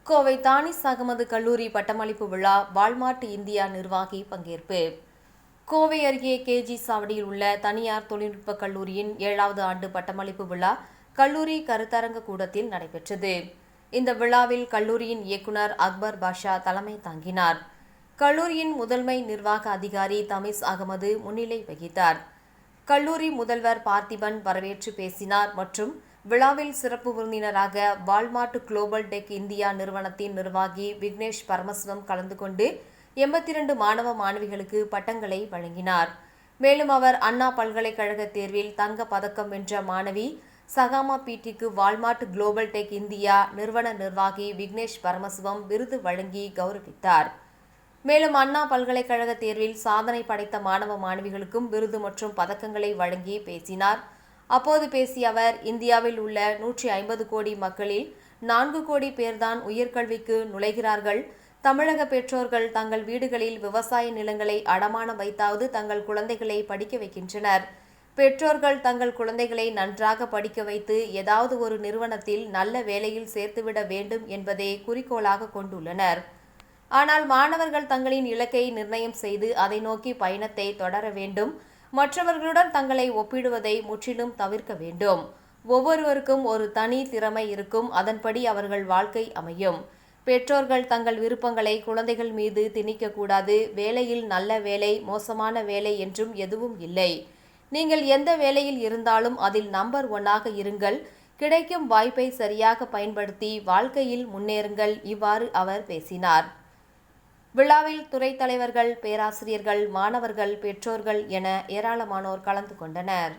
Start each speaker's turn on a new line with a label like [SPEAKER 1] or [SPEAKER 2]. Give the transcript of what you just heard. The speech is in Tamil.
[SPEAKER 1] கோவை தானிஸ் அகமது கல்லூரி பட்டமளிப்பு விழா வால்மார்ட் இந்தியா நிர்வாகி பங்கேற்பு. கோவை அருகே கேஜி சாவடியில் உள்ள தனியார் தொழில்நுட்ப கல்லூரியின் 7வது ஆண்டு பட்டமளிப்பு விழா கல்லூரி கருத்தரங்க கூடத்தில் நடைபெற்றது. இந்த விழாவில் கல்லூரியின் இயக்குநர் அக்பர் பாஷா தலைமை தாங்கினார். கல்லூரியின் முதன்மை நிர்வாக அதிகாரி தமிஸ் அகமது முன்னிலை வகித்தார். கல்லூரி முதல்வர் பார்த்திபன் வரவேற்று பேசினார் மற்றும் விழாவில் சிறப்பு விருந்தினராக வால்மார்ட் குளோபல் டெக் இந்தியா நிறுவனத்தின் நிர்வாகி விக்னேஷ் பரமசிவம் கலந்து கொண்டு 82 மாணவ மாணவிகளுக்கு பட்டங்களை வழங்கினார். மேலும் அவர் அண்ணா பல்கலைக்கழக தேர்வில் தங்க பதக்கம் வென்ற மாணவி சகாமா பீட்டிக்கு வால்மார்ட் குளோபல் டெக் இந்தியா நிறுவன நிர்வாகி விக்னேஷ் பரமசிவம் விருது வழங்கி கௌரவித்தார். மேலும் அண்ணா பல்கலைக்கழக தேர்வில் சாதனை படைத்த மாணவ மாணவிகளுக்கும் விருது மற்றும் பதக்கங்களை வழங்கி பேசினார். அப்போது பேசிய அவர், இந்தியாவில் உள்ள 150 கோடி மக்களில் 4 கோடி பேர்தான் உயர்கல்விக்கு நுழைகிறார்கள். தமிழக பெற்றோர்கள் தங்கள் வீடுகளில் விவசாய நிலங்களை அடமானம் வைத்தாவது தங்கள் குழந்தைகளை படிக்க வைக்கின்றனர். பெற்றோர்கள் தங்கள் குழந்தைகளை நன்றாக படிக்க வைத்து ஏதாவது ஒரு நிறுவனத்தில் நல்ல வேலையில் சேர்த்துவிட வேண்டும் என்பதே குறிக்கோளாக கொண்டுள்ளனர். ஆனால் மாணவர்கள் தங்களின் இலக்கை நிர்ணயம் செய்து அதை நோக்கி பயணத்தை தொடர வேண்டும். மற்றவர்களுடன் தங்களை ஒப்பிடுவதை முற்றிலும் தவிர்க்க வேண்டும். ஒவ்வொருவருக்கும் ஒரு தனி திறமை இருக்கும். அதன்படி அவர்கள் வாழ்க்கை அமையும். பெற்றோர்கள் தங்கள் விருப்பங்களை குழந்தைகள் மீது திணிக்கக்கூடாது. வேலையில் நல்ல வேலை, மோசமான வேலை என்றும் எதுவும் இல்லை. நீங்கள் எந்த வேலையில் இருந்தாலும் அதில் நம்பர் 1ஆக இருங்கள். கிடைக்கும் வாய்ப்பை சரியாக பயன்படுத்தி வாழ்க்கையில் முன்னேறுங்கள். இவ்வாறு அவர் பேசினார். விழாவில் துறைத் தலைவர்கள், பேராசிரியர்கள், மாணவர்கள், பெற்றோர்கள் என ஏராளமானோர் கலந்து கொண்டனர்.